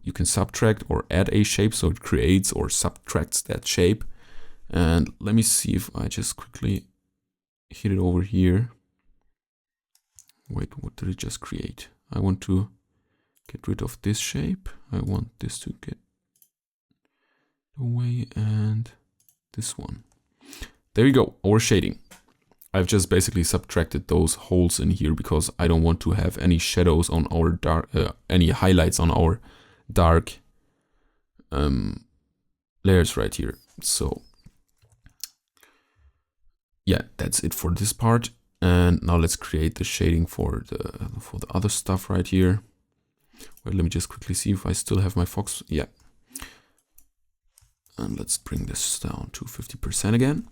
You can subtract or add a shape, so it creates or subtracts that shape. And let me see if I just quickly hit it over here. Wait, what did it just create? I want to get rid of this shape. I want this to get away, and this one. There you go, our shading. I've just basically subtracted those holes in here because I don't want to have any shadows on our dark, any highlights on our dark layers right here. So yeah, that's it for this part. And now let's create the shading for the other stuff right here. Well, let me just quickly see if I still have my fox. Yeah. And let's bring this down to 50% again.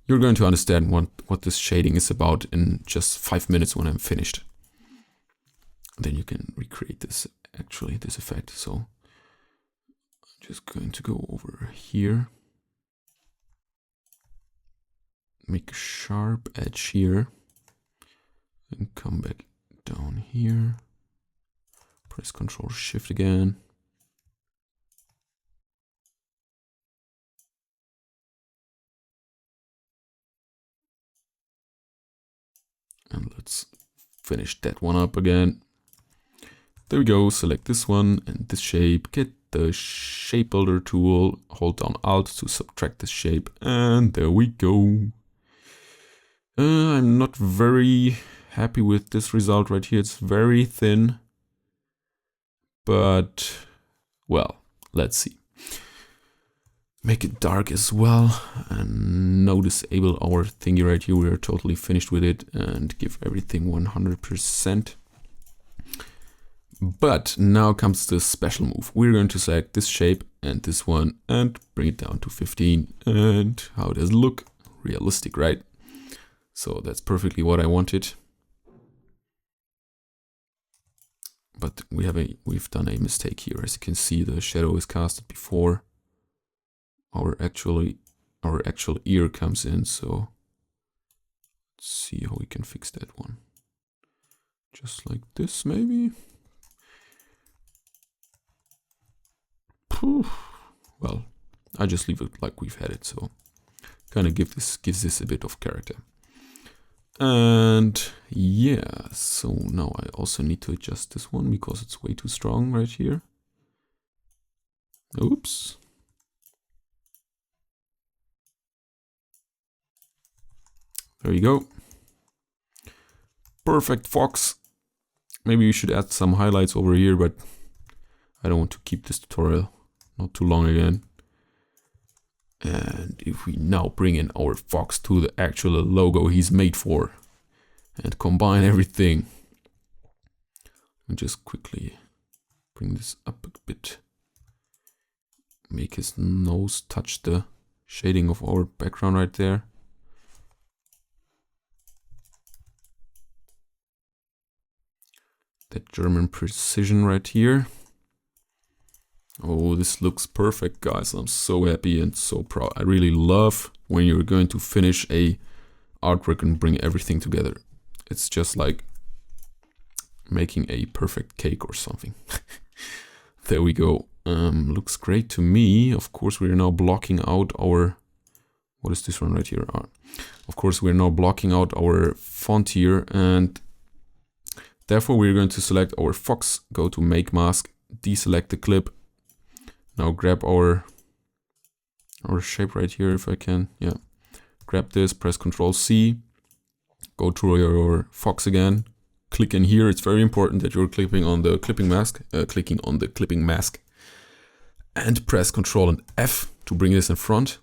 You're going to understand what this shading is about in just 5 minutes when I'm finished. Then you can recreate this, actually, this effect. So I'm just going to go over here. Make a sharp edge here. And come back down here. Press Ctrl Shift again. And let's finish that one up again. There we go, select this one and this shape, get the shape builder tool, hold down Alt to subtract this shape, and there we go. I'm not very happy with this result right here, it's very thin. But, well, let's see. Make it dark as well, and now disable our thingy right here. We are totally finished with it, and give everything 100%. But now comes the special move. We're going to select this shape and this one and bring it down to 15. And how does it look? Realistic, right? So that's perfectly what I wanted. but we've done a mistake here. As you can see, the shadow is casted before our actual ear comes in. So let's see how we can fix that one. Just like this, maybe. Well, I just leave it like we've had it, so kind of gives this a bit of character. And yeah, so now I also need to adjust this one because it's way too strong right here. Oops. There you go. Perfect fox. Maybe you should add some highlights over here, but I don't want to keep this tutorial not too long again. And if we now bring in our fox to the actual logo he's made for and combine everything, and just quickly bring this up a bit, make his nose touch the shading of our background right there. That German precision right here. Oh, this looks perfect, guys. I'm so happy and so proud. I really love when you're going to finish a artwork and bring everything together. It's just like making a perfect cake or something. There we go. Looks great to me. Of course, we're now blocking out our... What is this one right here? Of course, we're now blocking out our font here, and therefore we're going to select our fox, go to Make Mask, deselect the clip. Now grab our shape right here if I can. Yeah. Grab this, press Ctrl C, go to your fox again, click in here. It's very important that you're clicking on the clipping mask, and press Ctrl and F to bring this in front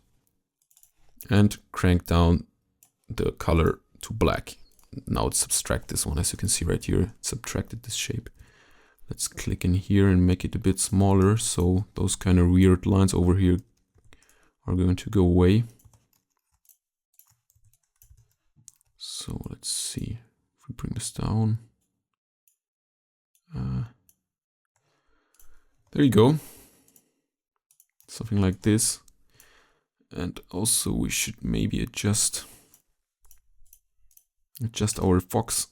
and crank down the color to black. Now it's subtract this one, as you can see right here, it subtracted this shape. Let's click in here and make it a bit smaller, so those kind of weird lines over here are going to go away. So let's see if we bring this down. There you go. Something like this. And also we should maybe adjust our fox.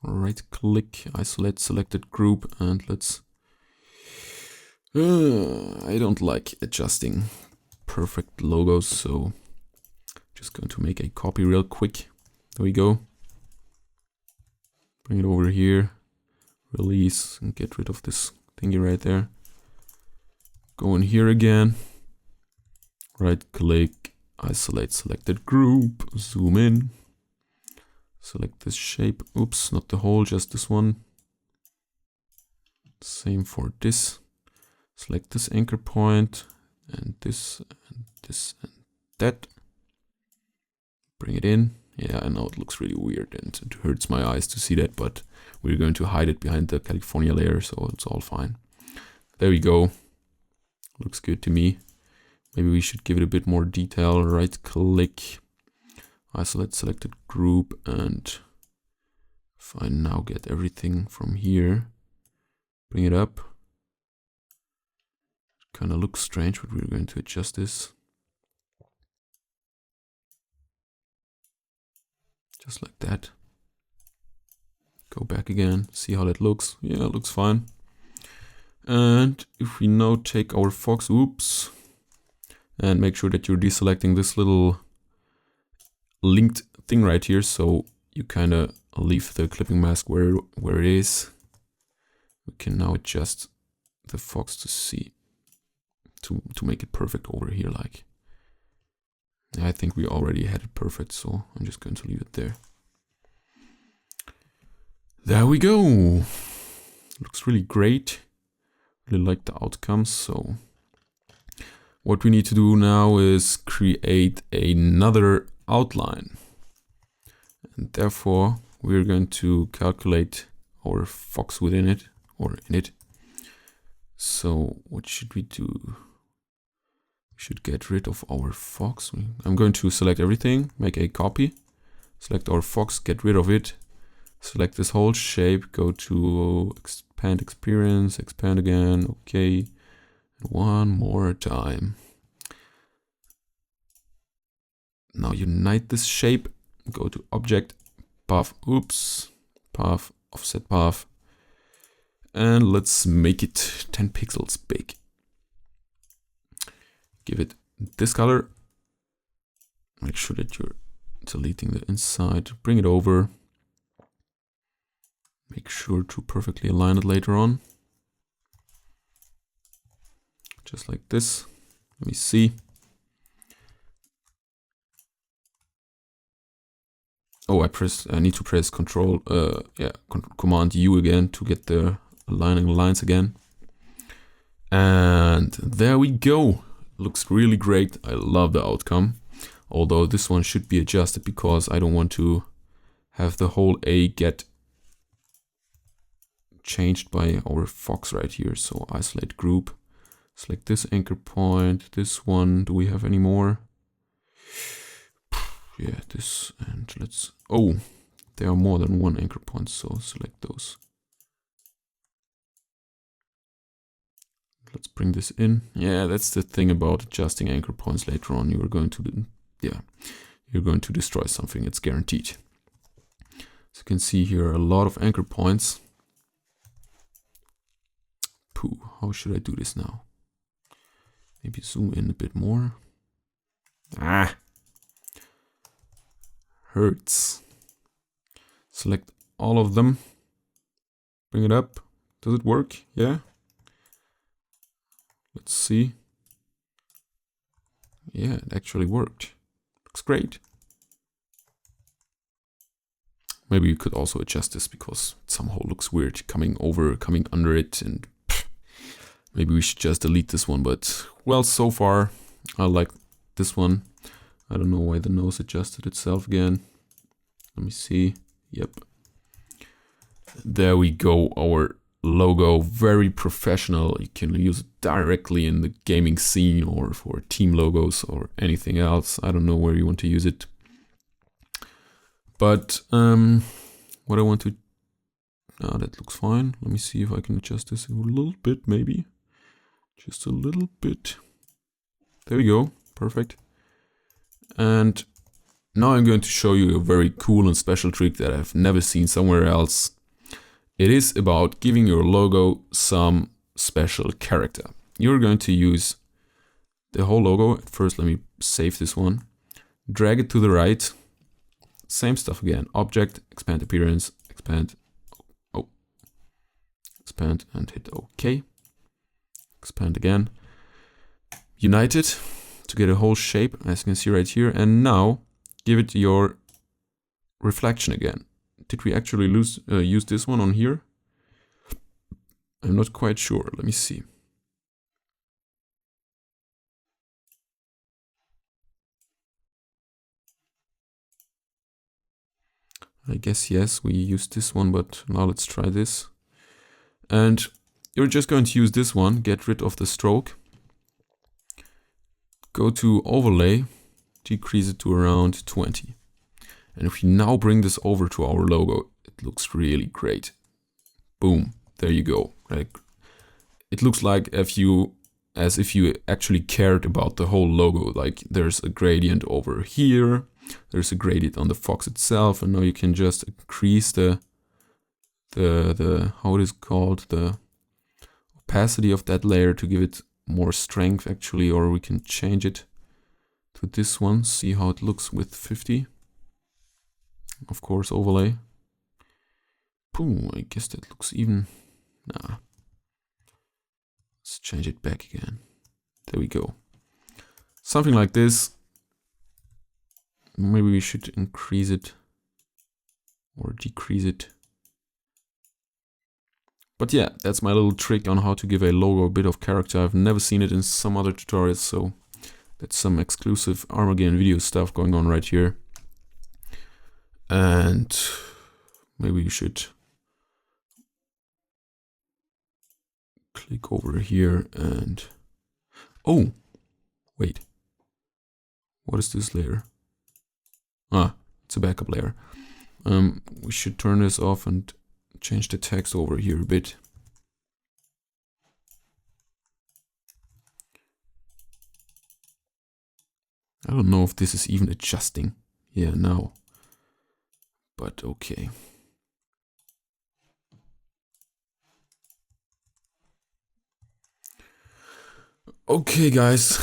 Right click, isolate selected group, and let's... I don't like adjusting perfect logos, so just going to make a copy real quick. There we go. Bring it over here, release, and get rid of this thingy right there. Go in here again, right click, isolate selected group, zoom in. Select this shape. Oops, not the whole, just this one. Same for this. Select this anchor point and this and this and that. Bring it in. Yeah, I know it looks really weird and it hurts my eyes to see that, but we're going to hide it behind the California layer, so it's all fine. There we go. Looks good to me. Maybe we should give it a bit more detail. Right click. Isolate selected group, and if I now get everything from here, bring it up. It kind of looks strange, but we're going to adjust this. Just like that. Go back again, see how that looks. Yeah, it looks fine. And if we now take our fox, oops, and make sure that you're deselecting this little linked thing right here, so you kind of leave the clipping mask where it is. We can now adjust the fox to see to make it perfect over here. Like, I think we already had it perfect, so I'm just going to leave it there. There we go. Looks really great. Really like the outcomes. So what we need to do now is create another outline, and therefore we're going to calculate our fox within it, or in it. So what should we do? We should get rid of our fox. I'm going to select everything, make a copy, select our fox, get rid of it, Select this whole shape, go to expand experience, expand again, okay. And one more time. Now unite this shape, go to object, path, oops, path, offset path. And let's make it 10 pixels big. Give it this color. Make sure that you're deleting the inside. Bring it over. Make sure to perfectly align it later on. Just like this. Let me see. Oh, I need to press Command U again to get the aligning lines again. And there we go. Looks really great. I love the outcome. Although this one should be adjusted because I don't want to have the whole A get changed by our fox right here. So isolate group. Select this anchor point. This one. Do we have any more? Yeah, this, and let's, oh, there are more than one anchor point, so select those. Let's bring this in. Yeah, that's the thing about adjusting anchor points later on. You're going to destroy something, it's guaranteed. So you can see here a lot of anchor points. Pooh, how should I do this now? Maybe zoom in a bit more. Ah! Hurts. Select all of them. Bring it up. Does it work? Yeah. Let's see. Yeah, it actually worked. Looks great. Maybe you could also adjust this because it somehow looks weird coming under it, and maybe we should just delete this one, but well, so far I like this one. I don't know why the nose adjusted itself again. Let me see. Yep. There we go. Our logo, very professional. You can use it directly in the gaming scene or for team logos or anything else. I don't know where you want to use it. But what I want to... that looks fine. Let me see if I can adjust this a little bit, maybe. Just a little bit. There we go. Perfect. And now I'm going to show you a very cool and special trick that I've never seen somewhere else. It is about giving your logo some special character. You're going to use the whole logo. First, let me save this one. Drag it to the right. Same stuff again. Object, expand appearance, expand. Oh. Expand and hit OK. Expand again. Unite it to get a whole shape, as you can see right here. And now give it your reflection again. Did we actually use this one on here? I'm not quite sure. Let me see. I guess yes, we used this one, but now let's try this. And you're just going to use this one, get rid of the stroke. Go to overlay, decrease it to around 20. And if we now bring this over to our logo, it looks really great. Boom, there you go. Like, it looks like as if you actually cared about the whole logo. Like there's a gradient over here, there's a gradient on the fox itself, and now you can just increase the how it is called, the opacity of that layer to give it more strength actually, or we can change it to this one, see how it looks with 50. Of course, overlay. Boom, I guess that looks even. Nah. Let's change it back again. There we go. Something like this. Maybe we should increase it or decrease it. But yeah, that's my little trick on how to give a logo a bit of character. I've never seen it in some other tutorials, so that's some exclusive ArmaganVideos stuff going on right here. And maybe you should click over here and... Oh, wait. What is this layer? Ah, it's a backup layer. We should turn this off and change the text over here a bit. I don't know if this is even adjusting. Yeah, now. But okay. Okay guys,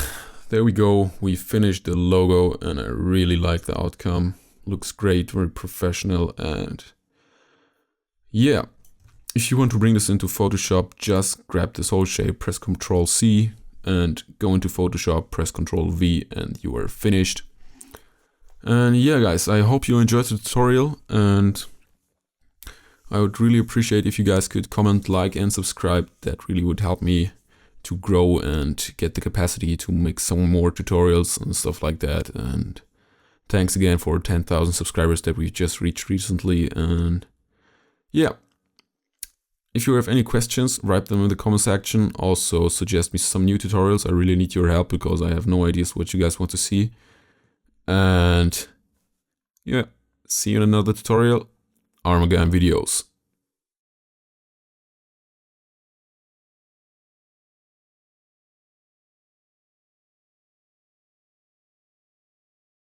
there we go. We finished the logo and I really like the outcome. Looks great, very professional, and yeah. If you want to bring this into Photoshop, just grab this whole shape, press Ctrl C and go into Photoshop, press Ctrl V and you are finished. And yeah guys, I hope you enjoyed the tutorial, and I would really appreciate if you guys could comment, like and subscribe. That really would help me to grow and get the capacity to make some more tutorials and stuff like that. And thanks again for 10,000 subscribers that we've just reached recently. And yeah, if you have any questions, write them in the comment section. Also suggest me some new tutorials. I really need your help because I have no ideas what you guys want to see. And yeah, see you in another tutorial. ArmaganVideos.